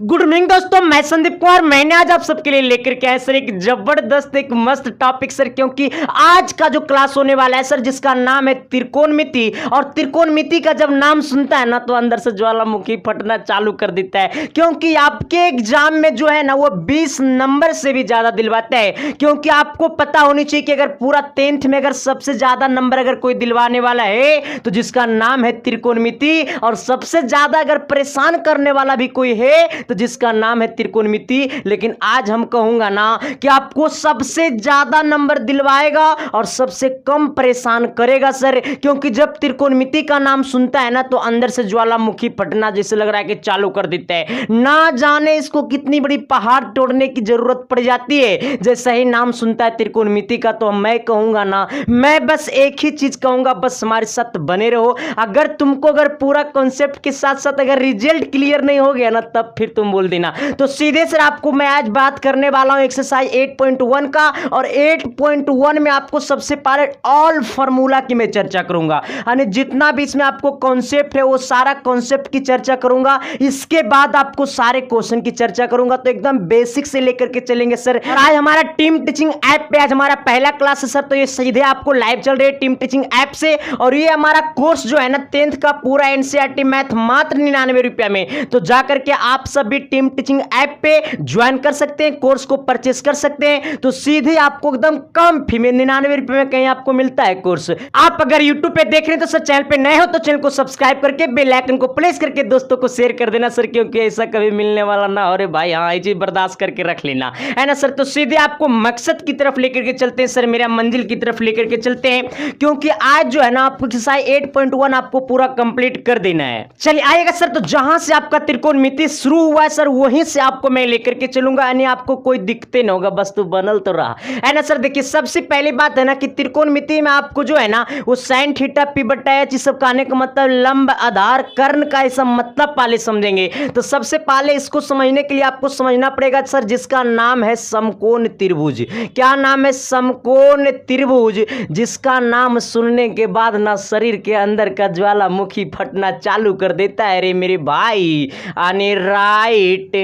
Good morning दोस्तों, मैं संदीप कुमार। मैंने आज आप सबके लिए लेकर के आया सर एक जबरदस्त एक मस्त टॉपिक सर, क्योंकि आज का जो क्लास होने वाला है सर, जिसका नाम है त्रिकोणमिति। और त्रिकोणमिति का जब नाम सुनता है ना तो अंदर से ज्वालामुखी फटना चालू कर देता है, क्योंकि आपके एग्जाम में जो है ना वो 20 नंबर से भी ज्यादा दिलवाता है। क्योंकि आपको पता होनी चाहिए कि अगर पूरा 10th में अगर सबसे ज्यादा नंबर अगर कोई दिलवाने वाला है तो जिसका नाम है त्रिकोणमिति, और सबसे ज्यादा अगर परेशान करने वाला भी कोई है तो जिसका नाम है त्रिकोणमिति। लेकिन आज हम कहूंगा ना कि आपको सबसे ज्यादा नंबर दिलवाएगा और सबसे कम परेशान करेगा सर, क्योंकि जब त्रिकोणमिति का नाम सुनता है ना तो अंदर से ज्वालामुखी फटना जैसे लग रहा है कि चालू कर देता है। ना जाने इसको कितनी बड़ी पहाड़ तोड़ने की जरूरत पड़ जाती है जैसा ही नाम सुनता है त्रिकोणमिति का। तो मैं कहूंगा ना, मैं बस एक ही चीज कहूंगा, बस हमारे साथ बने रहो। अगर तुमको अगर पूरा कॉन्सेप्ट के साथ साथ अगर रिजल्ट क्लियर नहीं हो गया ना तब फिर तुम बोल देना। तो सीधे से आपको मैं आज बात करने वाला हूं एक्सरसाइज 8.1 का, और 8.1 में आपको सबसे पहले ऑल फार्मूला की मैं चर्चा करूंगा, यानी जितना भी इसमें आपको कॉन्सेप्ट है वो सारा कॉन्सेप्ट की चर्चा करूंगा। इसके बाद आपको सारे क्वेश्चन की चर्चा करूंगा। तो एकदम बेसिक से लेकर के चलेंगे सर। और आज हमारा टीम टीचिंग ऐप पे आज हमारा पहला क्लास है सर, तो ये सीधे आपको लाइव चल रही है टीम टीचिंग ऐप से। और ये हमारा कोर्स जो है ना 10th का पूरा एनसीईआरटी मैथ मात्र 99 रुपया में। तो जाकर के आप सभी टीम टीचिंग ऐप पे ज्वाइन कर सकते हैं, कोर्स को परचेस कर सकते हैं। तो सीधे आपको एकदम कम फी में 99 रुपए में कहीं आपको मिलता है कोर्स। आप अगर यूट्यूब पे देख रहे हैं तो सर चैनल पे नए हो तो चैनल को सब्सक्राइब करके बेल आइकन को प्रेस करके दोस्तों को शेयर कर देना सर, क्योंकि ऐसा कभी मिलने वाला ना हो रे भाई। हाँ, ये चीज बर्दाश्त करके रख लेना है ना सर। तो सीधे आपको मकसद की तरफ लेकर के चलते हैं सर, मेरा मंजिल की तरफ लेकर के चलते हैं, क्योंकि आज जो है ना आपको एक्सरसाइज 8.1 आपको पूरा कंप्लीट कर देना है। चलिए आइएगा सर। तो जहां से आपका त्रिकोणमिति शुरू हुआ है सर वहीं से आपको मैं लेकर के चलूंगा, यानी आपको कोई दिक्कत न होगा, बस तू बनल तो रहा है ना सर। देखिए सबसे पहली बात है ना कि त्रिकोणमिति में आपको जो है ना वो साइन थीटा पी बटा एच, सब कहने का मतलब लंब आधार कर्ण का ऐसा मतलब पहले समझेंगे। तो सबसे पहले इसको समझने के लिए आपको समझना पड़ेगा सर जिसका नाम है समकोण त्रिभुज। क्या नाम है? समकोण त्रिभुज, जिसका नाम सुनने के बाद ना शरीर के अंदर का ज्वालामुखी फटना चालू कर देता है रे मेरे भाई, यानी राइट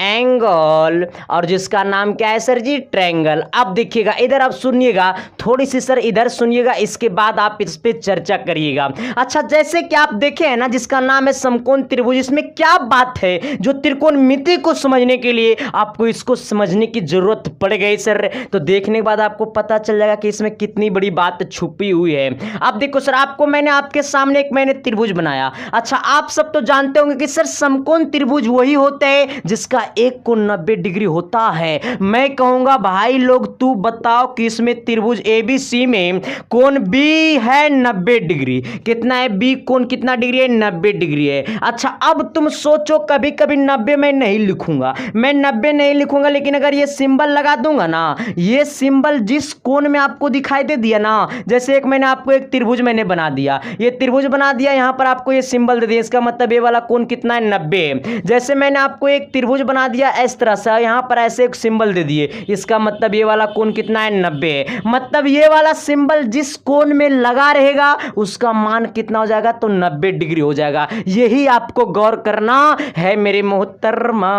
एंगल, और जिसका नाम क्या है सर जी? ट्रायंगल। अब देखिएगा इधर, आप सुनिएगा थोड़ी सी सर, इधर सुनिएगा, इसके बाद आप इस पे चर्चा करिएगा। अच्छा, जैसे कि आप देखे हैं ना जिसका नाम है समकोण त्रिभुज, इसमें क्या बात है जो त्रिकोणमिति को समझने के लिए आपको इसको समझने की जरूरत पड़ गई सर। तो देखने के बाद आपको पता चल जाएगा कि इसमें कितनी बड़ी बात छुपी हुई है। अब देखो सर, आपको मैंने आपके सामने एक त्रिभुज बनाया। अच्छा, आप सब तो जानते होंगे कि सर समकोण त्रिभुज वही होता है जिसका एक कोण 90 डिग्री होता है। मैं कहूंगा भाई लोग तू बताओ कि इसमें त्रिभुज एबीसी में कोण बी है 90 डिग्री। कितना है बी कोण? कितना डिग्री है? 90 डिग्री है। अच्छा, अब तुम सोचो, कभी कभी 90 मैं नहीं लिखूंगा, मैं 90 नहीं लिखूंगा, लेकिन अगर ये सिंबल लगा दूंगा ना, ये सिंबल जिस कोण में आपको दिखाई दे दिया ना, जैसे एक मैंने आपको एक त्रिभुज मैंने बना दिया, ये त्रिभुज बना दिया, यहां पर आपको ये सिंबल दे दिया, इसका मतलब ये वाला कोण कितना है? 90। जैसे मैंने आपको एक त्रिभुज बना दिया इस तरह से, यहां पर ऐसे एक सिंबल दे दिए, इसका मतलब ये वाला कोण कितना है? 90। मतलब ये वाला सिंबल जिस कोण में लगा रहेगा उसका मान कितना हो जाएगा? तो 90 डिग्री हो जाएगा। यही आपको गौर करना है मेरे मोहतरमा।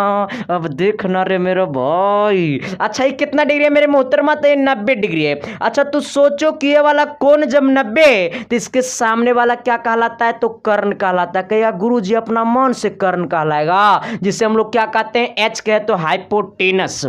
अब देखना रे मेरा भाई। अच्छा, ये कितना डिग्री है मेरे मोहतरमा? तो ये 90 डिग्री है। अच्छा, तो सोचो कि ये वाला कोण जब 90 तो इसके सामने वाला क्या कहलाता है? तो कर्ण कहलाता है। कहेगा गुरु जी अपना मन से कर्ण कहलाएगा, जिसे हम लोग क्या कहते हैं? एच कहे तो हाइपोटेनस।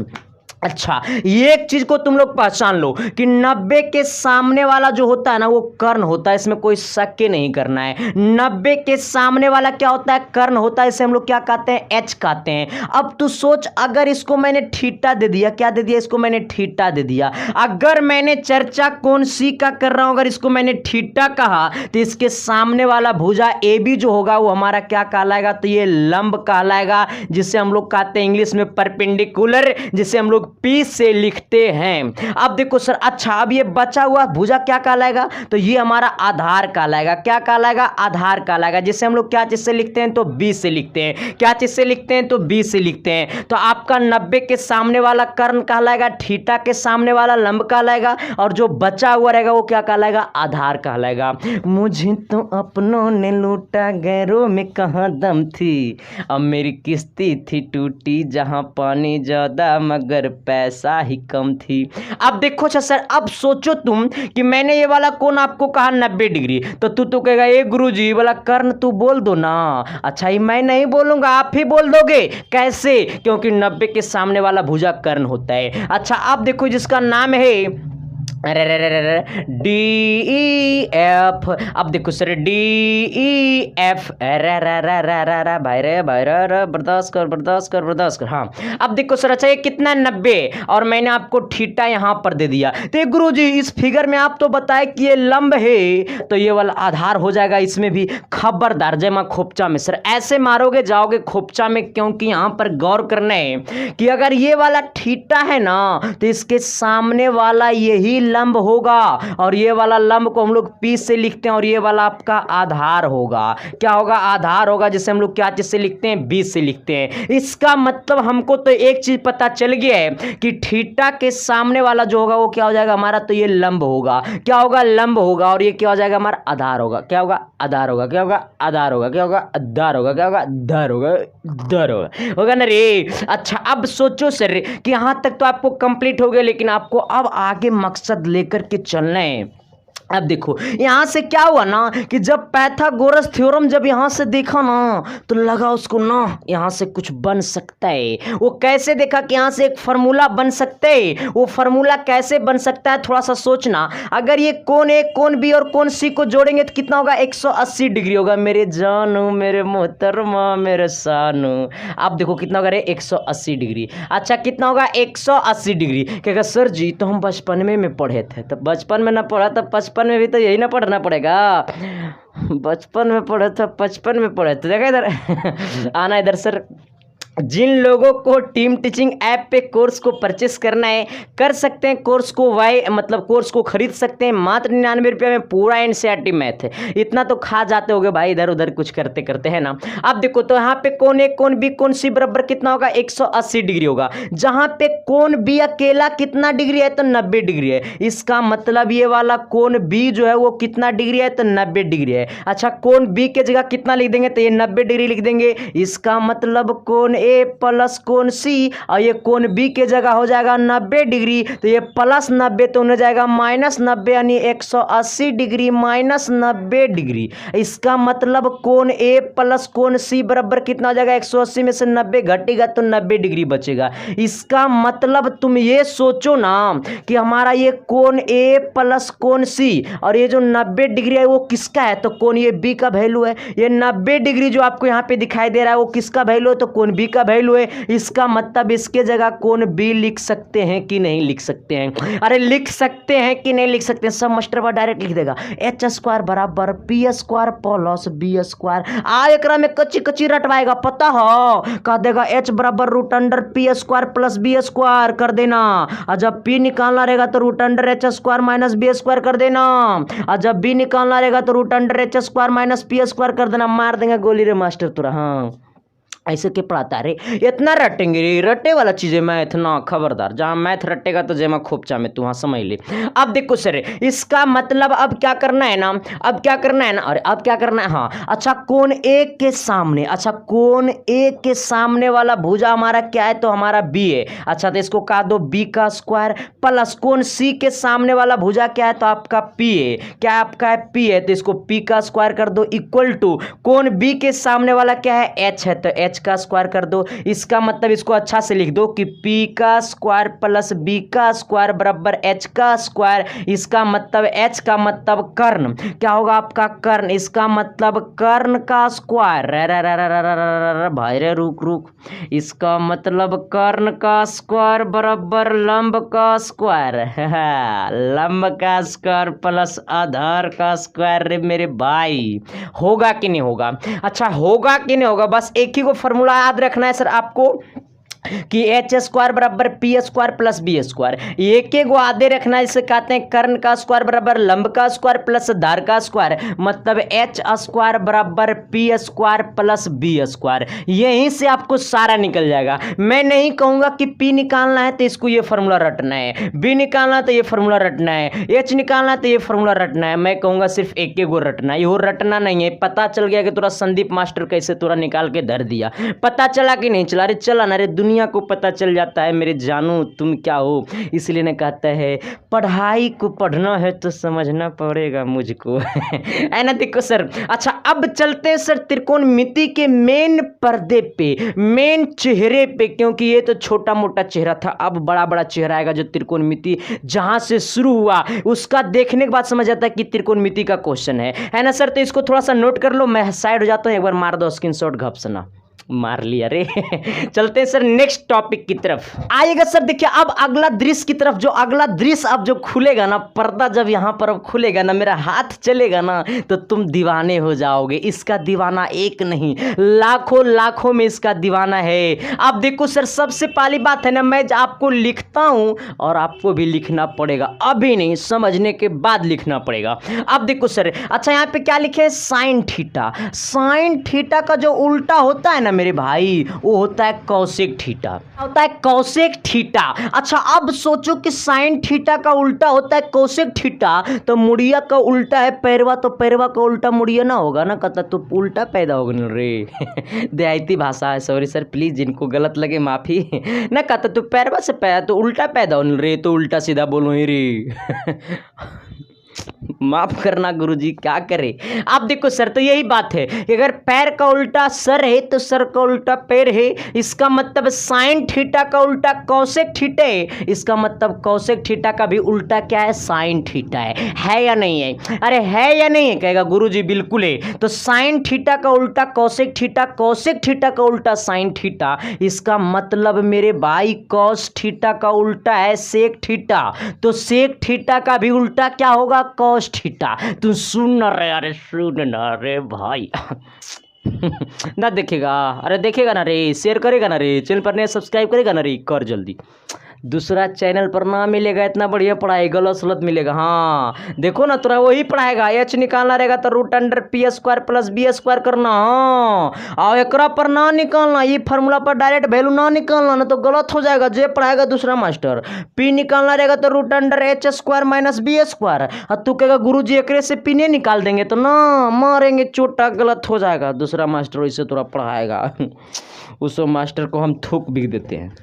अच्छा, ये एक चीज को तुम लोग पहचान लो कि 90 के सामने वाला जो होता है ना वो कर्ण होता है, इसमें कोई शक के नहीं करना है। 90 के सामने वाला क्या होता है? कर्ण होता है, इसे हम लोग क्या कहते हैं? एच कहते हैं। अब तू सोच, अगर इसको मैंने थीटा दे दिया, क्या दे दिया? इसको मैंने थीटा दे दिया। अगर मैंने चर्चा कोण सी का कर रहा हूं, अगर इसको मैंने थीटा कहा तो इसके सामने वाला भुजा ए बी जो होगा वो हमारा क्या कहलाएगा? तो ये लंब कहलाएगा, जिसे हम लोग कहते हैं इंग्लिश में परपेंडिकुलर, जिसे हम लोग लोग पी से लिखते हैं। अब देखो सर, अच्छा अब ये बचा हुआ भुजा क्या कहलाएगा, तो ये हमारा आधार कहलाएगा। क्या कहलाएगा, आधार कहलाएगा। जिसे हम लोग क्या चीज से लिखते हैं, तो बी से लिखते हैं। क्या चीज से लिखते हैं, तो बी से लिखते हैं। तो आपका 90 के सामने वाला कर्ण कहलाएगा, थीटा के सामने वाला लंब कहलाएगा, और जो बचा हुआ रहेगा वो क्या कहलाएगा, आधार कहलाएगा। मुझे तो अपनों ने लूटा, गैरों में कहाँ दम थी, अब मेरी किस्ती थी टूटी, जहां पानी ज्यादा मगर पैसा ही कम थी। अब देखो अच्छा सर, अब सोचो तुम कि मैंने ये वाला कोण आपको कहा 90 डिग्री, तो तू तो कहेगा ये गुरुजी ये वाला कर्ण तू बोल दो ना। अच्छा ये मैं नहीं बोलूंगा, आप ही बोल दोगे। कैसे, क्योंकि 90 के सामने वाला भुजा कर्ण होता है। अच्छा अब देखो जिसका नाम है डी ई एफ। अब देखो सर डी ई एफ, भाई रे बर्दाश्त कर। हाँ अब देखो सर, अच्छा ये कितना 90, और मैंने आपको थीटा यहाँ पर दे दिया। तो गुरुजी इस फिगर में आप तो बताए कि ये लंब है, तो ये वाला आधार हो जाएगा इसमें भी। खबरदार जमा खोपचा में सर ऐसे मारोगे जाओगे खोपचा में, क्योंकि यहाँ पर गौर करना है कि अगर ये वाला थीटा है ना, तो इसके सामने वाला यही लंब होगा, और ये वाला लंब को हम लोग पी से लिखते हैं, और ये वाला आपका आधार होगा। क्या होगा, आधार होगा, जिसे हम लोग क्या चीज से लिखते हैं, बी से लिखते हैं। इसका मतलब हमको तो एक चीज पता चल गया है कि थीटा के सामने वाला जो होगा वो क्या हो जाएगा हमारा, तो ये लंब होगा। क्या होगा, लंब होगा, और ये क्या हो जाएगा हमारा, आधार होगा। क्या होगा, आधार होगा। क्या होगा, आधार होगा। क्या होगा, आधार होगा। क्या होगा, आधार होगा। आधार होगा ना रे। अच्छा अब सोचो सर कि यहां तक तो आपको कंप्लीट हो गया, लेकिन आपको अब आगे मकसद लेकर के चलना है। अब देखो यहां से क्या हुआ ना कि जब पाइथागोरस थ्योरम जब यहां से देखा ना, तो लगा उसको ना यहां से कुछ बन सकता है। वो कैसे देखा कि यहां से एक फार्मूला बन सकता है। वो फार्मूला कैसे बन सकता है, थोड़ा सा सोचना। अगर ये कोण ए, कोण बी और कोण सी को जोड़ेंगे तो कितना होगा, 180 डिग्री होगा। मेरे जानू, मेरे मोहतरमा, मेरे सानू। अब देखो कितना होगा रे, 180 डिग्री। अच्छा कितना होगा, 180 डिग्री। कहेगा सर जी तो हम बचपन में पढ़े थे, तो बचपन में ना पढ़ा तो बचपन में भी तो यही ना पढ़ना पड़ेगा। बचपन में पढ़े तो 55 में पढ़े तो देखा इधर आना इधर सर। जिन लोगों को टीम टीचिंग ऐप पे कोर्स को परचेस करना है कर सकते हैं। कोर्स को कोर्स को खरीद सकते हैं मात्र 99 रुपये में। पूरा एनसीईआरटी मैथ है। इतना तो खा जाते होगे भाई इधर उधर कुछ करते करते, है ना। अब देखो तो यहाँ पे कोण ए, कोण बी, कोण सी बराबर कितना होगा, 180 डिग्री होगा। जहां पे कोण बी अकेला कितना डिग्री है, तो 90 डिग्री है। इसका मतलब ये वाला कोण बी जो है वो कितना डिग्री है, तो 90 डिग्री है। अच्छा कोण बी के जगह कितना लिख देंगे, तो ये 90 डिग्री लिख देंगे। इसका मतलब कोण ए प्लस कोण सी, और ये कोण बी के जगह हो जाएगा 90 डिग्री, तो ये प्लस 90 तो हो जाएगा माइनस 90, यानी 180 डिग्री माइनस 90 डिग्री। इसका मतलब कोण ए प्लस कोण सी बराबर कितना हो जाएगा, 180 में से 90 घटेगा तो 90 डिग्री बचेगा। इसका मतलब तुम ये सोचो ना कि हमारा ये कोण ए प्लस कोण सी और ये जो 90 डिग्री है वो किसका है, तो कोण ये बी का वैल्यू है। ये 90 डिग्री जो आपको यहाँ पे दिखाई दे रहा है वो किसका वैल्यू है, तो कोण बी का वैल्यू है। इसका मतलब इसके जगह कोण बी लिख सकते हैं कि नहीं लिख सकते हैं, अरे लिख सकते हैं कि नहीं लिख सकते हैं। सब मास्टर बा डायरेक्ट लिख देगा एच स्क्वायर बराबर P square plus B square. आ एकरा में कच्ची कच्ची रटवाएगा पता हो, कह देगा एच बराबर root under P square plus B square कर देना, और जब पी निकालना रहेगा तो root under H square minus B square कर देना, और जब बी निकालना रहेगा तो root under H square minus P square कर देना। मार देंगे गोली रे मास्टर तुरा। हाँ ऐसे के पढ़ाता रे, इतना रटेंगे रे, रटे वाला चीजें मैथ ना, खबरदार जहां मैथ रटेगा तो जेमा खोपचा में तू वहां समझ ले। अब देखो सर इसका मतलब अब क्या करना है ना, अब क्या करना है ना, अरे अब क्या करना है, हाँ अच्छा कोण ए के सामने, अच्छा कोण ए के सामने वाला भुजा हमारा क्या है, तो हमारा बी है। अच्छा तो इसको कहा दो बी का स्क्वायर प्लस कोण सी के सामने वाला भुजा क्या है, तो आपका पी है। क्या आपका है, पी है, तो इसको पी का स्क्वायर कर दो इक्वल टू कोण बी के सामने वाला क्या है, एच है, तो एच का स्क्वायर कर दो। इसका मतलब इसको अच्छा से लिख दो कि p का स्क्वायर प्लस b का स्क्वायर बराबर h का स्क्वायर। इसका मतलब h का मतलब कर्ण, क्या होगा आपका कर्ण, इसका मतलब कर्ण का स्क्वायर। भाई रे रुक, इसका मतलब कर्ण का स्क्वायर बराबर लंब का स्क्वायर। लंब का स्क्वायर प्लस आधार का स्क्वायर। रे मेरे भाई होगा कि नहीं होगा, अच्छा होगा कि नहीं होगा, बस एक ही को फॉर्मूला याद रखना है सर आपको कि एच स्क्वायर बराबर P square plus B square, एक एक आधे रखना, इसे कहते हैं कर्ण का स्क्वायर बराबर लंब का स्क्वायर प्लस धार का स्क्वायर, मतलब एच स्क्वायर बराबर P square plus B square. यहीं से आपको सारा निकल जाएगा। मैं नहीं कहूंगा कि पी निकालना है तो इसको ये फॉर्मूला रटना है, बी निकालना है तो ये फॉर्मूला रटना है, एच निकालना है तो ये फॉर्मूला रटना है। मैं कहूंगा सिर्फ एक एक गो रटना है, ये रटना नहीं है। पता चल गया कि तोरा संदीप मास्टर कैसे तोरा निकाल के धर दिया, पता चला कि नहीं चला? अरे चला ना रे, दुनिया को पता चल जाता है मेरे जानू तुम क्या हो। इसलिए ने कहता है पढ़ाई को पढ़ना है तो समझना पड़ेगा मुझको है ना। देखो सर, अच्छा अब चलते हैं सर त्रिकोणमिति के मेन पर्दे पे, मेन चेहरे पे, क्योंकि ये तो छोटा मोटा चेहरा था, अब बड़ा बड़ा चेहरा आएगा जो त्रिकोणमिति जहां से शुरू हुआ उसका देखने के बाद समझ आता है कि त्रिकोणमिति का क्वेश्चन है ना सर। तो इसको थोड़ा सा नोट कर लो, मैं साइड हो जाता हूं, एक बार मार दो स्क्रीनशॉट, घपसना मार लिया रे चलते हैं सर नेक्स्ट टॉपिक की तरफ आइएगा सर। देखिए अब अगला दृश्य की तरफ, जो अगला दृश्य अब जो खुलेगा ना, पर्दा जब यहां पर अब खुलेगा ना, मेरा हाथ चलेगा ना, तो तुम दीवाने हो जाओगे। इसका दीवाना एक नहीं, लाखों लाखों में इसका दीवाना है। अब देखो सर, सबसे पहली बात है ना, मैं आपको लिखता हूं और आपको भी लिखना पड़ेगा, अभी नहीं समझने के बाद लिखना पड़ेगा। अब देखो सर, अच्छा यहाँ पे क्या लिखे? Sine theta. साइन थीटा का जो उल्टा होता है ना मेरे भाई, वो होता है कौशिक थीटा, होता है कौशिक थीटा। अच्छा अब सोचो कि साइन थीटा का उल्टा होता है कौशिक थीटा, तो मुड़िया का उल्टा है पैरवा, तो पैरवा का उल्टा मुड़िया ना होगा ना, कहता तो उल्टा पैदा होगा रे देहाती भाषा है, सॉरी सर प्लीज, जिनको गलत लगे माफी ना, कहता तो पैरवा से पैदा तो उल्टा पैदा हो रे, तो उल्टा सीधा बोलो ही रे माफ करना गुरुजी, क्या करे। आप देखो सर, तो यही बात है, अगर पैर का उल्टा सर है तो सर का उल्टा पैर है, इसका मतलब साइन थीटा का उल्टा कौशिक थीटा है, इसका मतलब कौशिक थीटा का भी उल्टा क्या है? साइन थीटा है या नहीं है? अरे है या नहीं है? कहेगा गुरुजी बिल्कुल है। तो साइन थीटा का उल्टा कौशिक थीटा, कौशिक थीटा का उल्टा साइन थीटा, इसका मतलब मेरे भाई कॉस थीटा का उल्टा है सेक थीटा, तो सेक थीटा का भी उल्टा क्या होगा? Cos theta. तू सुन ना रे, अरे सुन ना रे भाई ना देखेगा, अरे देखेगा ना रे, शेयर करेगा ना रे, चैनल पर नया सब्सक्राइब करेगा ना रे, कर जल्दी। दूसरा चैनल पर ना मिलेगा इतना बढ़िया पढ़ाई, गलत सलत मिलेगा। हाँ देखो ना, तुरा वही पढ़ाएगा, एच निकालना रहेगा तो root under P square plus B square करना। हाँ और एकरा पर ना निकालना, ये फार्मूला पर डायरेक्ट वैल्यू ना निकालना, ना तो गलत हो जाएगा, जो पढ़ाएगा दूसरा मास्टर। पी निकालना रहेगा तो root under H square minus B square, और तू कहेगा गुरुजी एकरे से पी नहीं निकाल देंगे, तो ना मारेंगे चोटा, गलत हो जाएगा। दूसरा मास्टर वैसे तुरा पढ़ाएगा उस मास्टर को हम थूक भी देते हैं,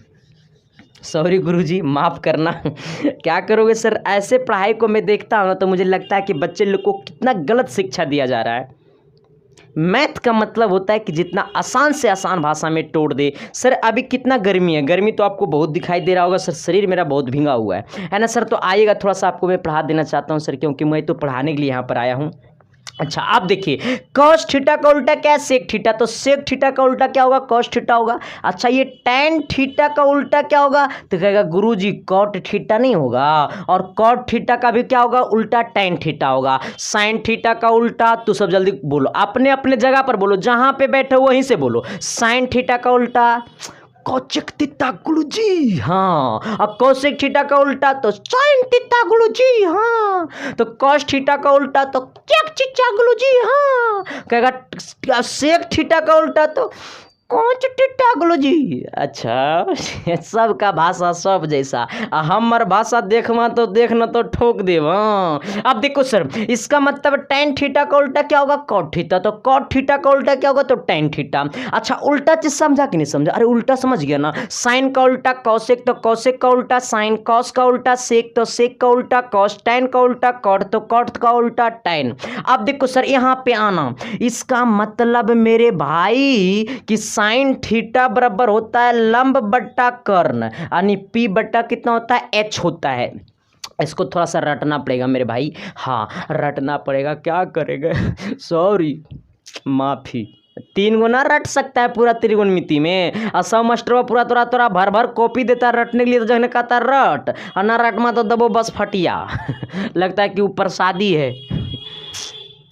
सॉरी गुरुजी माफ़ करना क्या करोगे सर, ऐसे पढ़ाई को मैं देखता हूँ ना तो मुझे लगता है कि बच्चे लोग को कितना गलत शिक्षा दिया जा रहा है। मैथ का मतलब होता है कि जितना आसान से आसान भाषा में तोड़ दे। सर अभी कितना गर्मी है, गर्मी तो आपको बहुत दिखाई दे रहा होगा सर, शरीर मेरा बहुत भींगा हुआ है ना सर। तो आइएगा थोड़ा सा आपको मैं पढ़ा देना चाहता हूँ सर, क्योंकि मैं तो पढ़ाने के लिए यहाँ पर आया हूँ। अच्छा आप देखिए, कॉस थीटा का उल्टा क्या है? सेक थीटा, तो सेक थीटा का उल्टा क्या होगा? कॉस थीटा होगा। अच्छा ये टैन थीटा का उल्टा क्या होगा? तो कहेगा गुरुजी कॉट थीटा नहीं होगा, और कॉट थीटा का भी क्या होगा? उल्टा टैन थीटा होगा। साइन थीटा का उल्टा, तो सब जल्दी बोलो, अपने अपने जगह पर बोलो, जहां पे बैठे वहीं से बोलो। साइन थीटा का उल्टा कौशिक थीटा गुरुजी, हाँ। अब कौशिक थीटा का उल्टा तो साइन थीटा गुरुजी, हाँ। तो कॉस थीटा का उल्टा तो सेक थीटा गुरुजी, हाँ। कहेगा सेक थीटा का उल्टा तो कौन थीटा गुरुजी। अच्छा सबका भाषा सब जैसा, हमार भाषा देखना तो देखना तो ठोक दे। हाँ अब देखो सर, इसका मतलब टैन थीटा का उल्टा क्या होगा? कॉट थीटा, तो कॉट थीटा का उल्टा क्या होगा? तो टैन थीटा। अच्छा उल्टा चीज समझा कि नहीं समझा? अरे उल्टा समझ गया ना, साइन का उल्टा कौशिक, तो कौशिक का उल्टा साइन, कॉस का उल्टा सेक, तो सेक का उल्टा कॉस, टैन का उल्टा कॉट, तो कॉट का उल्टा टैन। अब देखो सर यहाँ पे आना, इसका मतलब मेरे भाई कि साइन थीटा बराबर होता है लंब बट्टा कर्ण, यानी पी बट्टा कितना होता है? एच होता है। इसको थोड़ा सा रटना पड़ेगा मेरे भाई, हाँ रटना पड़ेगा, क्या करेगा सॉरी माफी। 3 गुना रट सकता है पूरा त्रिकोणमिति में, और सब मास्टर पूरा तोरा भर भर कॉपी देता है रटने के लिए, तो जगने कहता रट, और ना रट में तो दबो बस फटिया लगता है कि ऊपर शादी है।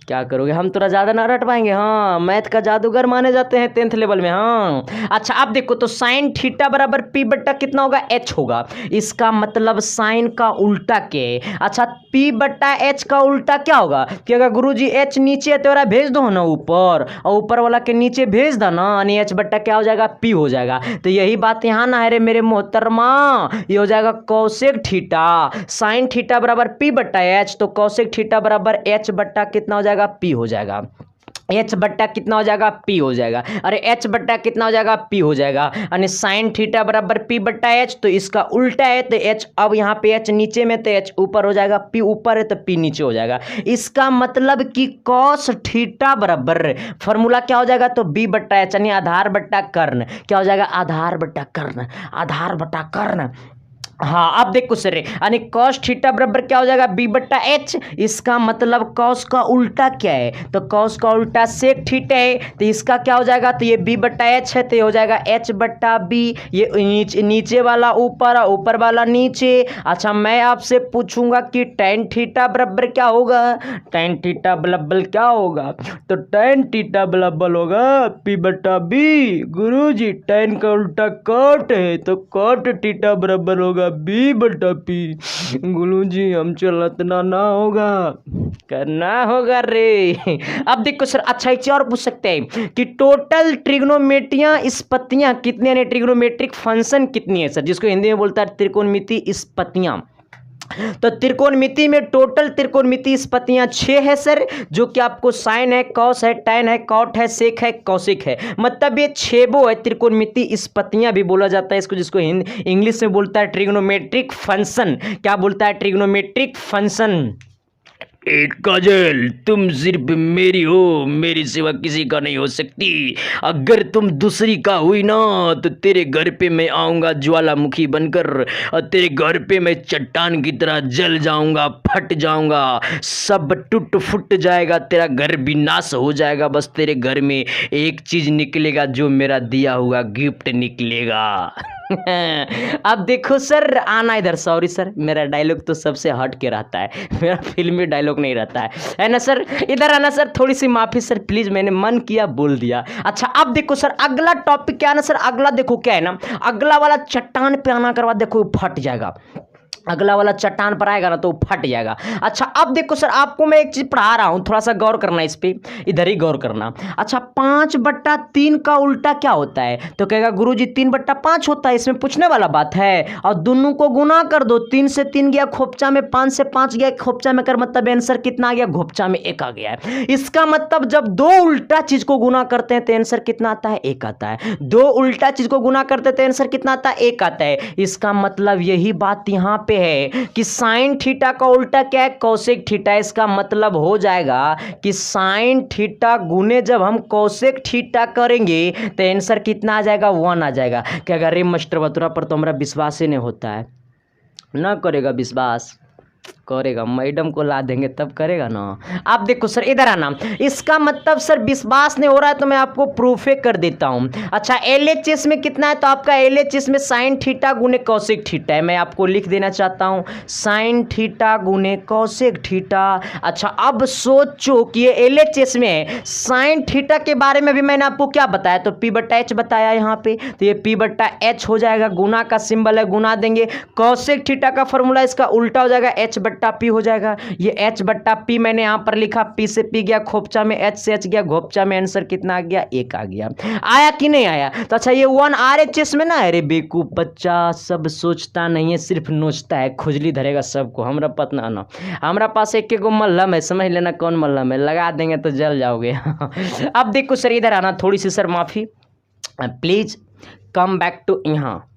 क्या करोगे, हम थोड़ा ज़्यादा ना रट पाएंगे। हाँ, मैथ का जादूगर माने जाते हैं 10th लेवल में। हाँ अच्छा, अब देखो तो साइन थीटा बराबर पी बट्टा कितना होगा, एच होगा। इसका मतलब साइन का उल्टा क्या है। अच्छा, पी बट्टा एच का उल्टा क्या होगा कि अगर गुरुजी एच नीचे है तो भेज दो ना ऊपर, और ऊपर वाला के नीचे भेज दो ना, यानी एच बट्टा क्या हो जाएगा, पी हो जाएगा। तो यही बात यहाँ ना है रे मेरे मोहतरमा, ये हो जाएगा कौसेक थीटा। साइन थीटा बराबर पी बट्टा एच, तो कौसेक थीटा बराबर एच बट्टा कितना हो जाएगा, पी हो जाएगा। एच बट्टा कितना हो जाएगा, पी हो जाएगा। अरे एच बट्टा कितना हो जाएगा, पी हो जाएगा। यानी साइन थीटा बराबर पी बट्टा एच, तो इसका उल्टा है तो एच, अब यहाँ पे एच नीचे में तो एच ऊपर हो जाएगा, पी ऊपर है तो पी नीचे हो जाएगा। इसका मतलब कि कॉस थीटा बराबर फॉर्मूला क्या हो जाएगा, तो बी बट्टा एच, यानी आधार बट्टा कर्ण क्या हो जाएगा, आधार बट्टा कर्ण, आधार बट्टा कर्ण। हाँ अब देखो सर, यानी कॉस थीटा बराबर क्या हो जाएगा, बी बट्टा एच। इसका मतलब कॉस का उल्टा क्या है, तो कॉस का उल्टा सेक थीटा है, तो इसका क्या हो जाएगा, तो ये बी बट्टा एच है, तो ये हो जाएगा एच बट्टा बी। ये नीचे वाला ऊपर, ऊपर वाला नीचे। अच्छा, मैं आपसे पूछूंगा कि टेन थीटा बराबर क्या होगा, टेन थीटा बराबर क्या होगा, तो टेन थीटा बराबर होगा पी बट्टा बी। गुरुजी टेन का उल्टा कॉट है, तो कॉट थीटा बराबर होगा बी बटा पी। गुरुजी हम चलतना ना होगा, करना होगा रे। अब देखो सर, अच्छा एक चीज और पूछ सकते हैं कि टोटल ट्रिग्नोमेट्रियां स्पतियां कितनी है, ट्रिग्नोमेट्रिक फंक्शन कितनी है सर, जिसको हिंदी में बोलता है त्रिकोणमिति स्पतियां। तो त्रिकोणमिति में टोटल त्रिकोणमिति स्पतियां 6 है सर, जो कि आपको साइन है, कॉस है, टैन है, कॉट है, सेक है, कौशिक है। मतलब ये 6 है त्रिकोणमिति स्पतियां भी बोला जाता है इसको, जिसको इंग्लिश में बोलता है ट्रिग्नोमेट्रिक फंक्शन। क्या बोलता है, ट्रिग्नोमेट्रिक फंक्शन। एक काजल, तुम सिर्फ मेरी हो, मेरी सिवा किसी का नहीं हो सकती। अगर तुम दूसरी का हुई ना, तो तेरे घर पे मैं आऊँगा ज्वालामुखी बनकर, और तेरे घर पे मैं चट्टान की तरह जल जाऊँगा, फट जाऊँगा, सब टूट फुट जाएगा, तेरा घर विनाश हो जाएगा। बस तेरे घर में एक चीज़ निकलेगा, जो मेरा दिया हुआ गिफ्ट निकलेगा। अब देखो सर, आना इधर, सॉरी सर, मेरा डायलॉग तो सबसे हट के रहता है, मेरा फिल्मी डायलॉग नहीं रहता है ना सर। इधर आना सर, थोड़ी सी माफी सर प्लीज, मैंने मन किया बोल दिया। अच्छा अब देखो सर, अगला टॉपिक क्या है ना सर, अगला देखो क्या है ना, अगला वाला चट्टान पे आना करवा, देखो फट जाएगा, अगला वाला चट्टान पर आएगा ना तो फट जाएगा। अच्छा अब देखो सर, आपको मैं एक चीज पढ़ा रहा हूं, थोड़ा सा गौर करना इस पे, इधर ही गौर करना। अच्छा, 5/3 का उल्टा क्या होता है, तो कहेगा गुरुजी 3/5 होता है, इसमें पूछने वाला बात है। और दोनों को गुना कर दो, 3 से 3 गया खोपचा में, 5 से 5 गया खोपचा में, कर मतलब आंसर कितना आ गया, घोपचा में 1 आ गया है। इसका मतलब जब दो उल्टा चीज को गुना करते हैं तो आंसर कितना आता है, 1 आता है। दो उल्टा चीज को गुना करते हैं तो आंसर कितना आता है, 1 आता है। इसका मतलब यही बात यहाँ पे है कि साइन थीटा का उल्टा क्या है, कौशिक थीटा। इसका मतलब हो जाएगा कि साइन थीटा गुने जब हम कौशिक थीटा करेंगे तो आंसर कितना आ जाएगा, 1 आ जाएगा। क्या अगर रे मास्टर बतुरा पर तो हमारा विश्वास ही नहीं होता है, ना करेगा विश्वास, करेगा, मैडम को ला देंगे तब करेगा ना। आप देखो सर, इधर आना, इसका मतलब सर विश्वास नहीं हो रहा है तो मैं आपको प्रूफे कर देता हूं। अच्छा, LHS में कितना है, तो आपका LHS में साइन थीटा गुने कौशिक थीटा है। मैं आपको लिख देना चाहता हूं, साइन थीटा गुने कौशिक थीटा। अच्छा अब सोचो कि ये LHS में है, साइन थीटा के बारे में भी मैंने आपको क्या बताया, तो P/H बताया यहाँ पे, तो ये P/H हो जाएगा, गुना का सिंबल है, गुना देंगे। कौशिक थीटा का फॉर्मूला इसका उल्टा हो जाएगा, H/P हो जाएगा। ये H/P मैंने यहाँ पर लिखा, P से P गया खोपचा में, H से H गया घोपचा में, आंसर कितना आ गया, 1 आ गया। आया कि नहीं आया, तो अच्छा ये 1 RHS में ना, अरे बेकूफ बच्चा, सब सोचता नहीं है, सिर्फ नोचता है, खुजली धरेगा सबको। हमरा पता ना, हमारा पास एक गो मल्लम है, समझ लेना कौन मल्लम है, लगा देंगे तो जल जाओगे। अब देखो सर, इधर आना, थोड़ी सी सर माफी प्लीज, कम बैक टू यहाँ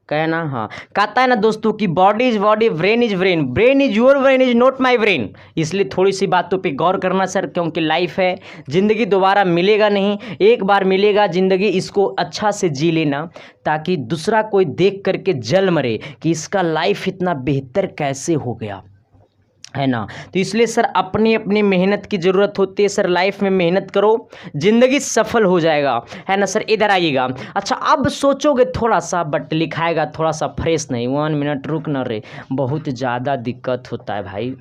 कहना। हाँ, कहता है ना दोस्तों कि body is body, brain is brain, brain is your brain is not my brain. इसलिए थोड़ी सी बातों पे गौर करना सर, क्योंकि लाइफ है, ज़िंदगी दोबारा मिलेगा नहीं, एक बार मिलेगा ज़िंदगी, इसको अच्छा से जी लेना, ताकि दूसरा कोई देख करके जल मरे कि इसका लाइफ इतना बेहतर कैसे हो गया, है ना। तो इसलिए सर अपनी अपनी मेहनत की ज़रूरत होती है सर, लाइफ में मेहनत करो, ज़िंदगी सफल हो जाएगा, है ना सर। इधर आइएगा। अच्छा अब सोचोगे थोड़ा सा, बट लिखाएगा थोड़ा सा फ्रेश नहीं, 1 मिनट रुक न रे, बहुत ज़्यादा दिक्कत होता है भाई।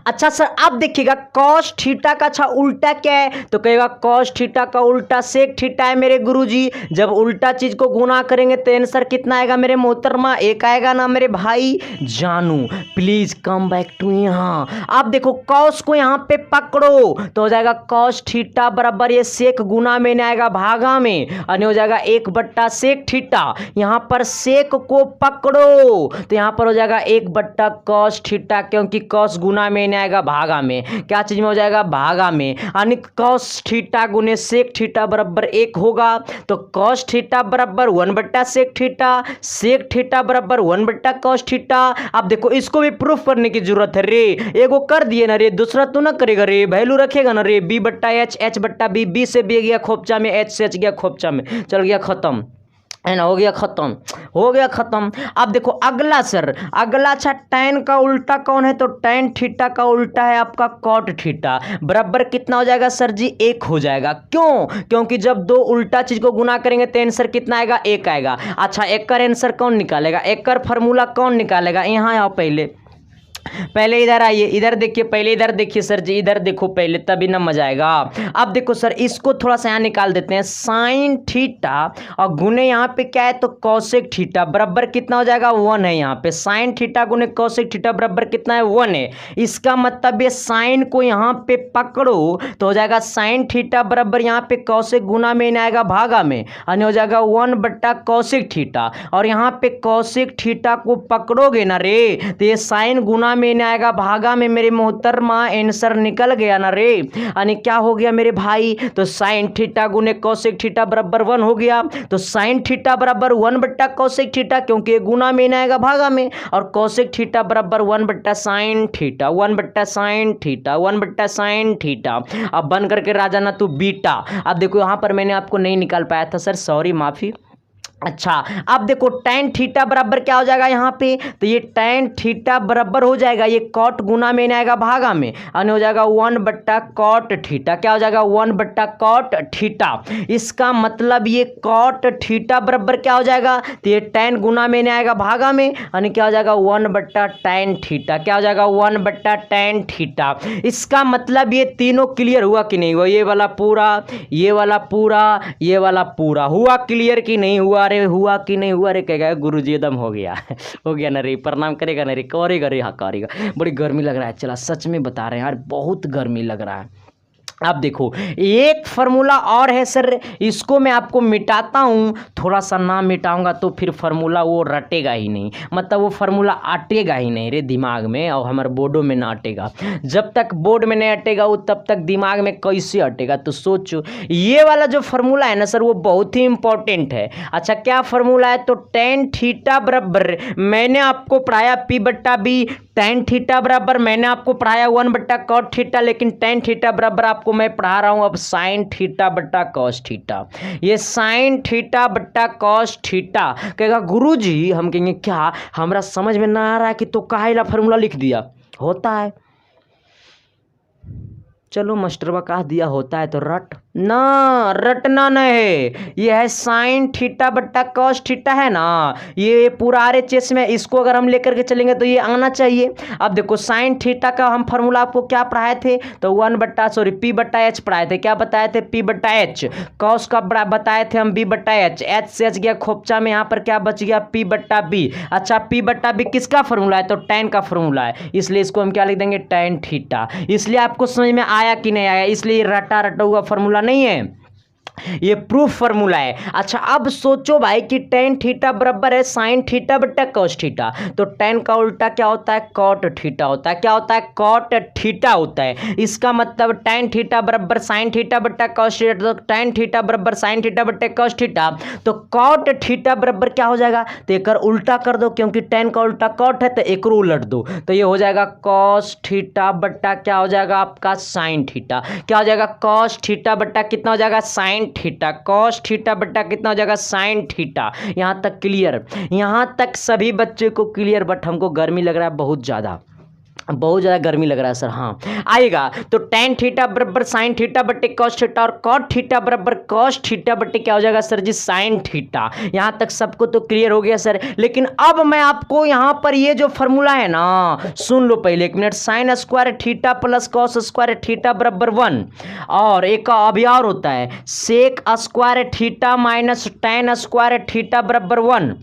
अच्छा सर आप देखिएगा कॉस थीटा का अच्छा उल्टा क्या है, तो कहेगा कॉस थीटा का उल्टा सेक थीटा है मेरे गुरुजी। जब उल्टा चीज को गुना करेंगे तो आंसर कितना आएगा मेरे मोहतरमा, एक आएगा ना मेरे भाई जानू। प्लीज कम बैक टू यहाँ। आप देखो कॉस को यहाँ पे पकड़ो तो हो जाएगा कॉस थीटा बराबर ये सेक गुना में नहीं आएगा भागा में, और हो जाएगा 1/सेक थीटा। यहाँ पर सेक को पकड़ो तो यहाँ पर हो जाएगा 1/कॉस थीटा, क्योंकि कॉस गुना में नहीं आएगा भागा में, क्या चीज में हो जाएगा भागा में, यानी कॉस थीटा गुने सेक थीटा बराबर 1 होगा। तो कॉस थीटा बराबर 1/सेक थीटा, सेक थीटा बराबर 1/कॉस थीटा। अब देखो इसको भी प्रूफ करने की जरूरत है रे, एगो कर दिए ना रे, दूसरा तो ना करेगा रे, वैल्यू रखेगा ना रे, b/h, h/b, b से b गया खोपचा में, h से h गया खोपचा में, चल गया खत्म है ना, हो गया खत्म, हो गया खत्म। अब देखो अगला सर, अगला अच्छा टैन का उल्टा कौन है, तो टैन थीटा का उल्टा है आपका कॉट थीटा, बराबर कितना हो जाएगा सर जी 1 हो जाएगा। क्यों, क्योंकि जब दो उल्टा चीज को गुना करेंगे तो आंसर कितना आएगा 1 आएगा। अच्छा एक का आंसर कौन निकालेगा, एक का फॉर्मूला कौन निकालेगा, यहाँ आओ पहले इधर आइए, इधर देखिए, पहले इधर देखिए सर जी, इधर देखो पहले, तभी ना मजा आएगा। अब देखो सर इसको थोड़ा सा यहाँ निकाल देते हैं, साइन थीटा और गुने यहाँ पे क्या है तो कॉसेक थीटा, बराबर कितना हो जाएगा 1 है। यहाँ पे साइन थीटा गुने कॉसेक थीटा बराबर कितना है 1 है। इसका मतलब ये साइन को यहाँ पे पकड़ो तो हो जाएगा साइन थीटा बराबर यहाँ पे कॉसेक गुना में नहीं आएगा भागा में, यानी हो जाएगा 1/कॉसेक थीटा। और यहाँ पे कॉसेक थीटा को पकड़ोगे ना रे तो ये साइन गुना में नहीं आएगा भागा में, मेरे मोहतरमा आंसर निकल गया ना रे, यानी क्या हो गया मेरे भाई, तो साइन थीटा गुने कॉसेक थीटा बराबर 1 हो गया। तो साइन थीटा बराबर 1/कॉसेक थीटा, क्योंकि ये गुना में नहीं आएगा भागा में, और कॉसेक थीटा बराबर 1/साइन थीटा, 1/साइन थीटा, 1/साइन थीटा। अब बन करके राजा ना तू बीटा। अब देखो यहाँ पर मैंने आपको नहीं निकाल पाया था सर, सॉरी माफी। अच्छा अब देखो टैन थीटा बराबर क्या हो जाएगा यहाँ पे, तो ये टैन थीटा बराबर हो जाएगा, ये कॉट गुना में नहीं आएगा भागा में, यानी हो जाएगा 1/कॉट थीटा, क्या हो जाएगा 1/कॉट थीटा। इसका मतलब ये कॉट थीटा बराबर क्या हो जाएगा, तो ये टैन गुना में नहीं आएगा भागा में, यानी क्या हो जाएगा 1/टैन थीटा, क्या हो जाएगा 1/टैन थीटा। इसका मतलब ये तीनों क्लियर हुआ कि नहीं हुआ, ये वाला पूरा, ये वाला पूरा, ये वाला पूरा हुआ क्लियर कि नहीं हुआ, अरे हुआ कि नहीं हुआ रे, कहेगा गुरुजी एकदम हो गया हो गया ना रे, प्रणाम करेगा ना रे, करेगा रे, हाँ करेगा। बड़ी गर्मी लग रहा है, चला सच में बता रहे हैं यार, बहुत गर्मी लग रहा है। अब देखो एक फार्मूला और है सर, इसको मैं आपको मिटाता हूँ, थोड़ा सा ना मिटाऊंगा तो फिर फार्मूला वो रटेगा ही नहीं, मतलब वो फार्मूला अटेगा ही नहीं रे दिमाग में, और हमारे बोर्डों में ना अटेगा। जब तक बोर्ड में नहीं अटेगा वो तब तक दिमाग में कैसे अटेगा, तो सोचो ये वाला जो फार्मूला है ना सर वो बहुत ही इंपॉर्टेंट है। अच्छा क्या फार्मूला है, तो टैन थीटा बराबर मैंने आपको पढ़ाया p/b, टैन थीटा बराबर मैंने आपको पढ़ाया 1/कॉट थीटा, लेकिन टैन थीटा बराबर आपको मैं पढ़ा रहा हूं अब साइन थीटा बट्टा कॉस थीटा। ये साइन थीटा बट्टा कॉस थीटा कहेगा गुरुजी, हम कहेंगे क्या हमरा समझ में ना आ रहा है कि तो काहेला फार्मूला लिख दिया, होता है चलो मास्टरवा कह दिया होता है तो रट ना, रटना नहीं है, ये है साइन थीटा बट्टा कॉस थीटा है ना, ये पूरा RHS में, इसको अगर हम लेकर के चलेंगे तो ये आना चाहिए। अब देखो साइन थीटा का हम फार्मूला आपको क्या पढ़ाए थे, तो p/h पढ़ाए थे, क्या बताए थे p/h, कॉस का बताए थे हम b/h, h से h गया खोपचा में, यहाँ पर क्या बच गया p/b। अच्छा p/b किसका फार्मूला है, तो टैन का फार्मूला है, इसलिए इसको हम क्या लिख देंगे टैन थीटा। इसलिए आपको समझ में आया कि नहीं आया, इसलिए रटा रटा हुआ फार्मूला नहीं है, ये प्रूफ फार्मूला है। अच्छा अब सोचो भाई कि टैन थीटा बराबर है साइन थीटा बट्टा कॉस थीटा, तो टैन का उल्टा क्या होता है कॉट थीटा होता है, क्या होता है कॉट थीटा होता है। इसका मतलब टैन थीटा बराबर साइन थीटा बट्टा कॉस थीटा, तो टैन थीटा बराबर साइन थीटा बट्टा कॉस थीटा, तो कॉट थीटा बराबर क्या हो जाएगा, तो एक उल्टा कर दो, क्योंकि टैन का उल्टा कॉट है तो एक उलट दो, तो ये हो जाएगा कॉस थीटा बट्टा क्या हो जाएगा आपका साइन थीटा, क्या हो जाएगा कॉस थीटा बट्टा कितना हो जाएगा साइन थीटा, कॉस थीटा बट्टा कितना हो जाएगा साइन थीटा। यहां तक क्लियर, यहां तक सभी बच्चे को क्लियर, बट हमको गर्मी लग रहा है बहुत ज्यादा। बहुत ज़्यादा गर्मी लग रहा है सर। हाँ आएगा तो tan थीटा बराबर साइन थीटा बटे कॉस थीटा और cot थीटा बराबर कॉस थीटा बटे क्या हो जाएगा सर जी साइन थीटा। यहाँ तक सबको तो क्लियर हो गया सर। लेकिन अब मैं आपको यहाँ पर ये जो फॉर्मूला है ना सुन लो पहले 1 minute. Sine square theta plus cos square theta बराबर 1 और एक अभी और होता है sec square theta minus tan square theta बराबर 1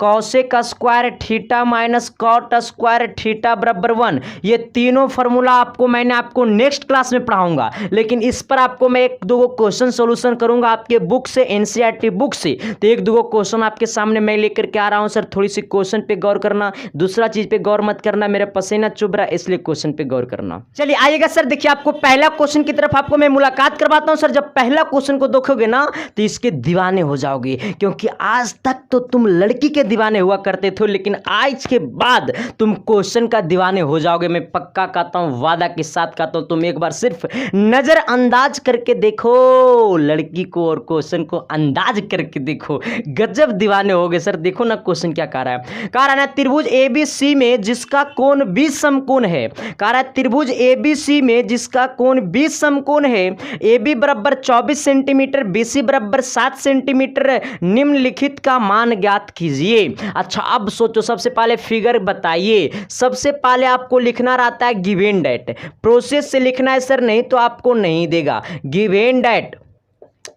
cosec square theta minus cot square theta बराबर 1। ये तीनों फार्मूला मैंने आपको नेक्स्ट क्लास में पढ़ाऊंगा। लेकिन इस पर आपको मैं एक दो क्वेश्चन सॉल्यूशन करूंगा आपके बुक से एनसीईआरटी बुक से। तो एक दो क्वेश्चन आपके सामने मैं लेकर के आ रहा हूं सर। थोड़ी सी क्वेश्चन पे गौर करना, दूसरा चीज पे गौर मत करना, मेरा पसीना चुभ रहा है इसलिए क्वेश्चन पे गौर करना। चलिए आइएगा सर। देखिए आपको पहला क्वेश्चन की तरफ आपको मैं मुलाकात करवाता हूं सर। जब पहला क्वेश्चन को देखोगे ना तो इसके दीवाने हो जाओगे, क्योंकि आज तक तो तुम लड़की के दीवाने हुआ करते थे, लेकिन आज के बाद तुम क्वेश्चन का दीवाने हो जाओगे। मैं पक्का कहता हूं, वादा के साथ कहता हूं। तुम एक बार सिर्फ नजरअंदाज करके देखो लड़की को और क्वेश्चन को अंदाज करके देखो, गजब दीवाने होगे सर। देखो ना क्वेश्चन क्या कह रहा है। कह रहा है त्रिभुज एबीसी में जिसका कोण 20 समकोण है। कह रहा है त्रिभुज एबीसी में जिसका कोण 20 समकोण है, AB बराबर 24 सेंटीमीटर, BC बराबर 7 सेंटीमीटर, निम्नलिखित का मान ज्ञात कीजिए। अच्छा अब सोचो, सबसे पहले फिगर बताइए। सबसे पहले आपको लिखना रहता है गिवन डेट। प्रोसेस से लिखना है सर, नहीं तो आपको नहीं देगा। गिवन डेट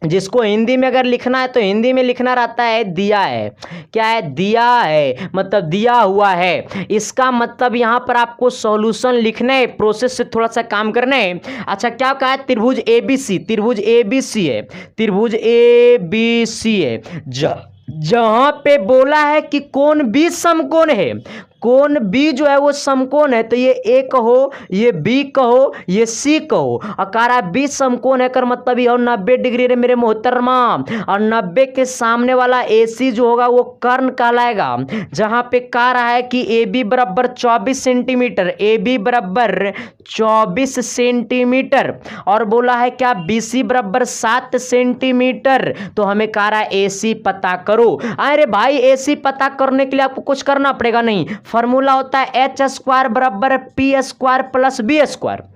जिसको हिंदी में अगर लिखना है तो हिंदी में लिखना रहता है दिया है। क्या है? दिया है, मतलब दिया हुआ है। इसका मतलब यहां पर आपको सॉल्यूशन लिखना है, प्रोसेस से थोड़ा सा काम करना है। अच्छा क्या कहा है? त्रिभुज एबीसी, त्रिभुज एबीसी है, त्रिभुज एबीसी है। जहां पे बोला है कि कोण 20 समकोण है, कोण बी जो है वो समकोण है, तो ये ए कहो, ये बी कहो, ये सी कहो। और कह रहा है 20 समकोण है कर मतलब ये 90 डिग्री रे मेरे मोहतरमा। और 90 के सामने वाला ए सी जो होगा वो कर्ण कहलाएगा। जहां पे कह रहा है कि ए बी बराबर 24 सेंटीमीटर, ए बी बराबर 24 सेंटीमीटर और बोला है क्या बी सी बराबर 7 सेंटीमीटर। तो हमें कह रहा है ए सी पता करो। अरे भाई ए सी पता करने के लिए आपको कुछ करना पड़ेगा नहीं। फॉर्मूला होता है एच स्क्वायर बराबर P square plus B square.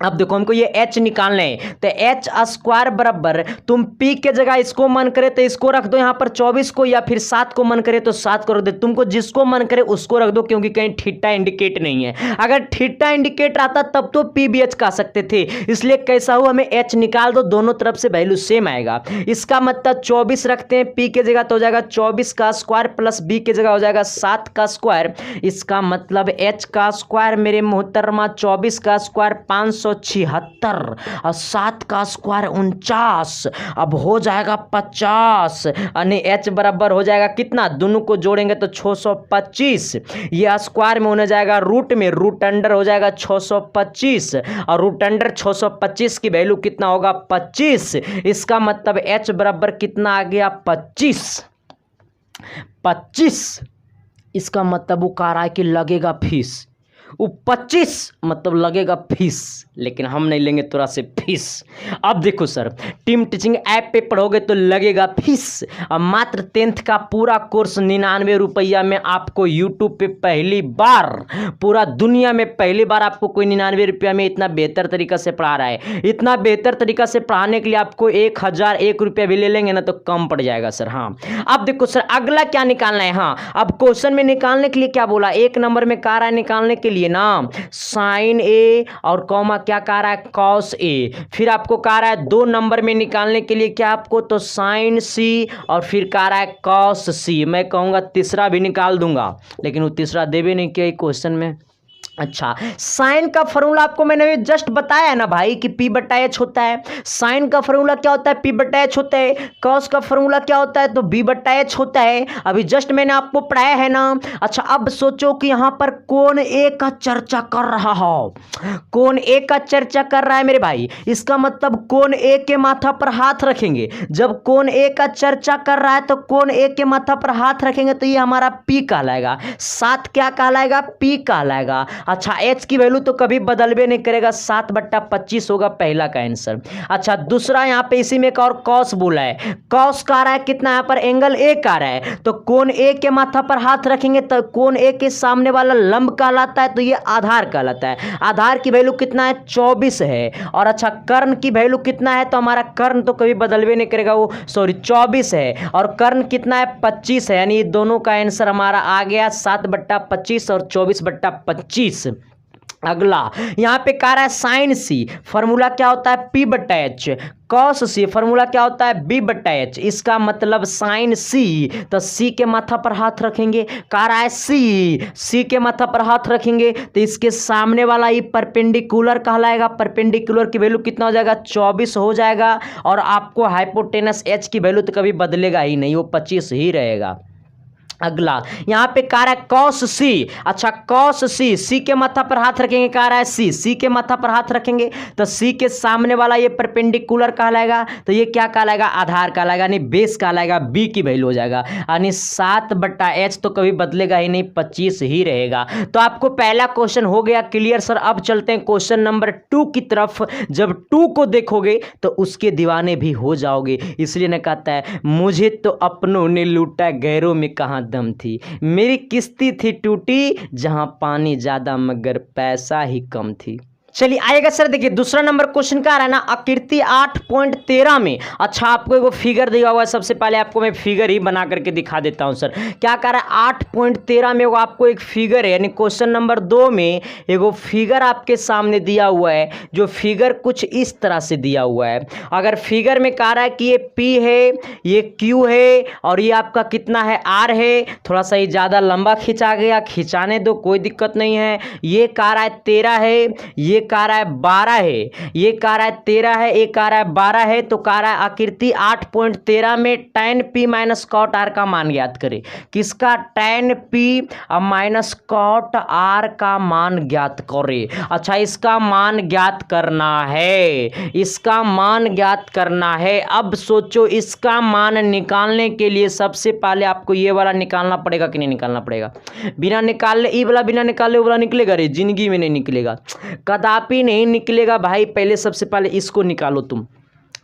अब देखो हमको ये h निकालना है, तो h स्क्वायर बराबर तुम p के जगह इसको मन करे तो इसको रख दो यहाँ पर 24 को, या फिर 7 को मन करे तो 7 को रख दो। तुमको जिसको मन करे उसको रख दो, क्योंकि कहीं थीटा इंडिकेट नहीं है। अगर थीटा इंडिकेट आता तब तो p भी h कह सकते थे, इसलिए कैसा हो हमें h निकाल दो, दोनों तरफ से वैल्यू सेम आएगा। इसका मतलब 24 रखते हैं p के जगह तो हो जाएगा 24 का स्क्वायर प्लस b के जगह हो जाएगा 7 का स्क्वायर। इसका मतलब h का स्क्वायर मेरे मोहतरमा 24 का स्क्वायर 576 और 7 का स्क्वायर 49। अब हो जाएगा 50 यानी h बराबर हो जाएगा कितना, दोनों को जोड़ेंगे तो 625। ये स्क्वायर में होने जाएगा रूट में, रूट अंडर हो जाएगा 625 और रूट अंडर 625 की वैल्यू कितना होगा 25। इसका मतलब h बराबर कितना आ गया 25। इसका मतलब वो कह रहा है कि लगेगा फीस, वो 25 मतलब लगेगा फीस, लेकिन हम नहीं लेंगे थोड़ा से फीस। अब देखो सर, टीम टीचिंग ऐप पे पढ़ोगे तो लगेगा फीस। अब मात्र 10th का पूरा कोर्स 99 रुपया में आपको यूट्यूब पे पहली बार, पूरा दुनिया में पहली बार आपको कोई 99 रुपया में इतना बेहतर तरीका से पढ़ा रहा है। इतना बेहतर तरीका से पढ़ाने के लिए आपको 1001 रुपया भी ले लेंगे ना तो कम पड़ जाएगा सर। हाँ अब देखो सर अगला क्या निकालना है। हाँ अब क्वेश्चन में निकालने के लिए क्या बोला, 1 नंबर में कह रहा है निकालने के लिए ना साइन ए और कॉमा क्या कह रहा है कॉस ए। फिर आपको कह रहा है 2 नंबर में निकालने के लिए क्या आपको, तो साइन सी और फिर कह रहा है कॉस सी। मैं कहूंगा तीसरा भी निकाल दूंगा, लेकिन वो तीसरा देवे नहीं किया क्वेश्चन में। अच्छा साइन का फॉर्मूला आपको मैंने जस्ट बताया है ना भाई कि p बटा एच होता है। साइन का फॉर्मूला क्या होता है, p बटा एच होता है। कॉस का फॉर्मूला क्या होता है, तो b बटा एच होता है। अभी जस्ट मैंने आपको पढ़ाया है ना। अच्छा अब सोचो कि यहां पर कोण ए का चर्चा कर रहा हो, कोण ए का चर्चा कर रहा है मेरे भाई। इसका मतलब कोण ए के माथा पर हाथ रखेंगे। जब कोण ए का चर्चा कर रहा है तो कोण ए के माथा पर हाथ रखेंगे तो ये हमारा p कहलाएगा, 7 क्या कहलाएगा, p कहलाएगा। अच्छा एच की वैल्यू तो कभी बदलबे नहीं करेगा, 7/25 होगा पहला का आंसर। अच्छा दूसरा यहाँ पे इसी में एक और कॉस बोला है, कॉस का आ रहा है कितना, यहाँ पर एंगल ए का आ रहा है, तो कोण ए के माथा पर हाथ रखेंगे तो कोण ए के सामने वाला लंब कहलाता है, तो ये आधार कहलाता है। आधार की वैल्यू कितना है, 24 है। और अच्छा कर्ण की वैल्यू कितना है, तो हमारा कर्ण तो कभी बदलबे नहीं करेगा, वो सॉरी 24 है, और कर्ण कितना है, 25 है, यानी दोनों का आंसर हमारा आ गया 7/25 और 24/25। अगला यहाँ पे कह रहा है साइन सी फॉर्मूला क्या होता है, P/H, कॉस सी फॉर्मूला क्या होता है, B/H, इसका मतलब साइन सी, तो सी के माथा पर हाथ रखेंगे, कह रहा है सी के माथा पर हाथ रखेंगे तो इसके सामने वाला ये परपेंडिकुलर कहलाएगा, परपेंडिकुलर की वैल्यू कितना हो जाएगा, 24 हो जाएगा। और आपको हाइपोटेनस H की वैल्यू तो कभी बदलेगा ही नहीं, वो 25 ही रहेगा। अगला यहाँ पे कह रहा है कॉस सी, अच्छा कॉस सी के माथा पर हाथ रखेंगे, कह रहा है सी के माथा पर हाथ रखेंगे तो सी के सामने वाला ये परपेंडिकुलर कहलाएगा, तो ये क्या कहलाएगा, आधार कहलाएगा, यानी बेस कहलाएगा, बी की वैल्यू हो जाएगा, यानी 7/H तो कभी बदलेगा ही नहीं, 25 ही रहेगा। तो आपको पहला क्वेश्चन हो गया क्लियर सर। अब चलते हैं क्वेश्चन नंबर 2 की तरफ। जब 2 को देखोगे तो उसके दीवाने भी हो जाओगे, इसलिए न कहता है मुझे तो अपनों ने लूटा गैरों में कहाँ दम थी, मेरी किस्ती थी टूटी जहां पानी ज्यादा मगर पैसा ही कम थी। चलिए आएगा सर, देखिए दूसरा नंबर क्वेश्चन का आ रहा है ना, आकृति 8.13 में। अच्छा आपको एगो फिगर दिया हुआ है, सबसे पहले आपको मैं फिगर ही बना करके दिखा देता हूं सर। क्या कह रहा है 8.13 में वो आपको एक फिगर है, यानी क्वेश्चन नंबर 2 में एगो फिगर आपके सामने दिया हुआ है, जो फिगर कुछ इस तरह से दिया हुआ है। अगर फिगर में कह रहा है कि ये P है, ये Q है, और ये आपका कितना है, R है, थोड़ा सा ये ज़्यादा लंबा खिंचा गया, खिंचाने दो कोई दिक्कत नहीं है। ये कह रहा है 13 है, ये कह रहा है 12 है, ये कह रहा है 13 है, ये कह रहा है 12 है, तो कह रहा है आकृति 8.13 में tan P minus cot R का मान ज्ञात करें। किसका, tan P minus cot R का मान ज्ञात करें। अच्छा इसका मान ज्ञात करना है, इसका मान ज्ञात करना है। अब सोचो इसका मान निकालने के लिए सबसे पहले आपको ये वाला निकालना पड़ेगा कि नहीं निकालना पड़ेगा, बिना निकाले ये वाला, बिना निकाले वो वाला निकलेगा रे, जिंदगी में नहीं निकलेगा, कदापि नहीं निकलेगा भाई। पहले सबसे पहले इसको निकालो तुम।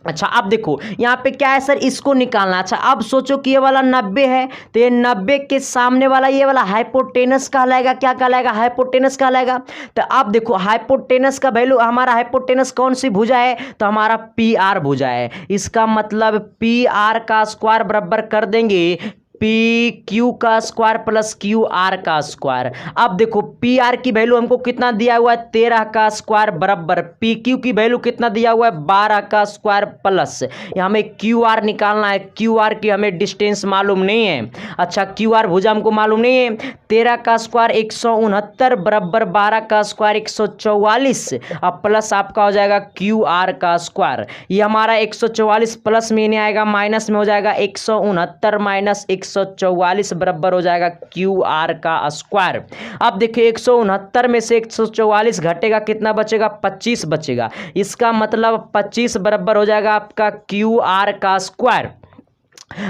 अच्छा अब देखो यहाँ पे क्या है सर, इसको निकालना। अच्छा अब सोचो कि ये वाला 90 है, तो ये 90 के सामने वाला ये वाला हाइपोटेनस कहलाएगा, क्या कहलाएगा, हाइपोटेनस कहलाएगा। तो अब देखो हाइपोटेनस का वैल्यू, हमारा हाइपोटेनस कौन सी भुजा है, तो हमारा PR भुजा है। इसका मतलब PR का स्क्वायर बराबर कर देंगे PQ का स्क्वायर प्लस QR का स्क्वायर। अब देखो PR की वैल्यू हमको कितना दिया हुआ है, 13 का स्क्वायर बराबर PQ की वैल्यू कितना दिया हुआ है, 12 का स्क्वायर प्लस हमें QR निकालना है। QR की हमें डिस्टेंस मालूम नहीं है। अच्छा QR भुजा हमको मालूम नहीं है। 13 का स्क्वायर 169 बराबर 12 का स्क्वायर 144, अब प्लस आपका हो जाएगा QR का स्क्वायर। ये हमारा 144 प्लस में नहीं आएगा, माइनस में हो जाएगा 169 माइनस 144 बराबर हो जाएगा QR का स्क्वायर। अब देखिए 169 में से 144 घटेगा, कितना बचेगा, 25 बचेगा। इसका मतलब 25 बराबर हो जाएगा आपका QR का स्क्वायर,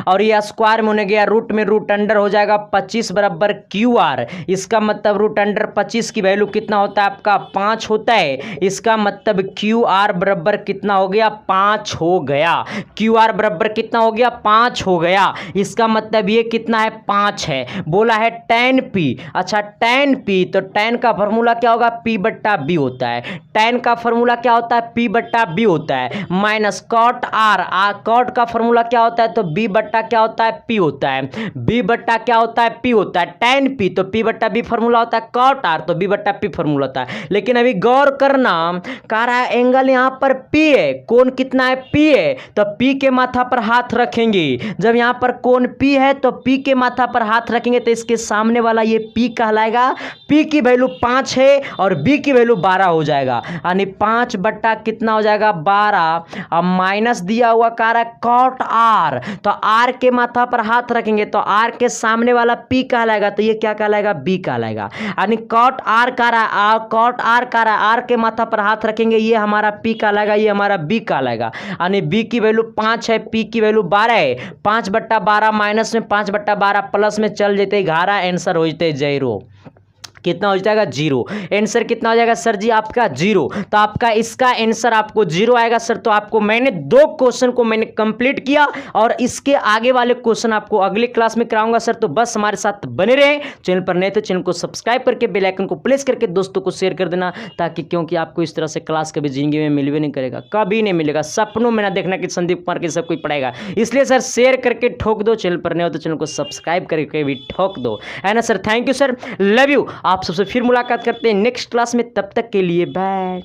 और ये स्क्वायर में होने गया रूट में, रूट अंडर हो जाएगा 25 बराबर QR। इसका मतलब रूट अंडर 25 की वैल्यू कितना होता है आपका, 5 होता है। इसका मतलब QR बराबर कितना हो गया, 5 हो गया। QR बराबर कितना हो गया, 5 हो गया। इसका मतलब ये कितना है, 5 है। बोला है tan P। अच्छा tan P, तो tan का फॉर्मूला क्या होगा, P/B होता है। tan का फॉर्मूला क्या होता है, P/B होता है, माइनस कॉट R, कॉट का फॉर्मूला क्या होता है, तो B बट्टा क्या होता है, P होता है। B बट्टा क्या होता है, P होता है। tan P तो P/B फॉर्मूला होता है, cot R तो B/P फॉर्मूला होता है। लेकिन अभी गौर करना, कह रहा है एंगल यहाँ पर P है, कोण कितना है, P है, तो P के माथा पर हाथ रखेंगे। जब यहाँ पर कोण P है तो P के माथा पर हाथ रखेंगे तो इसके सामने वाला ये P कहलाएगा। P की वैल्यू 5 है और B की वैल्यू 12 हो जाएगा, यानी 5 बट्टा कितना हो जाएगा, 12। अब माइनस दिया हुआ कह रहा है cot R, तो R के माथा पर हाथ रखेंगे तो R के सामने वाला P कहलाएगा, तो ये क्या कहलाएगा, B कहलाएगा। यानी cot R कह रहा है, cot R कह रहा है, R के माथा पर हाथ रखेंगे, ये हमारा P कहलाएगा, ये हमारा B कहलाएगा। यानी B की वैल्यू 5 है, P की वैल्यू 12 है। 5/12 माइनस में 5/12 प्लस में चल जेते 11, आंसर हो जेते 0। कितना हो जाएगा 0। आंसर कितना हो जाएगा सर जी आपका 0। तो आपका इसका आंसर आपको 0 आएगा सर। तो आपको मैंने 2 क्वेश्चन को मैंने कंप्लीट किया और इसके आगे वाले क्वेश्चन आपको अगले क्लास में कराऊंगा सर। तो बस हमारे साथ बने रहें। चैनल पर नए तो चैनल को सब्सक्राइब करके बेल आइकन को प्रेस करके दोस्तों को शेयर कर देना, ताकि क्योंकि आपको इस तरह से क्लास कभी जिंदगी में मिलवे नहीं करेगा, कभी नहीं मिलेगा। सपनों में ना देखना कि संदीप कुमार के सब कोई पढ़ाएगा। इसलिए सर शेयर करके ठोक दो, चैनल पर नए हो तो चैनल को सब्सक्राइब करके भी ठोक दो, है ना sir. Thank you sir, love you. आप सबसे फिर मुलाकात करते हैं नेक्स्ट क्लास में, तब तक के लिए बाय।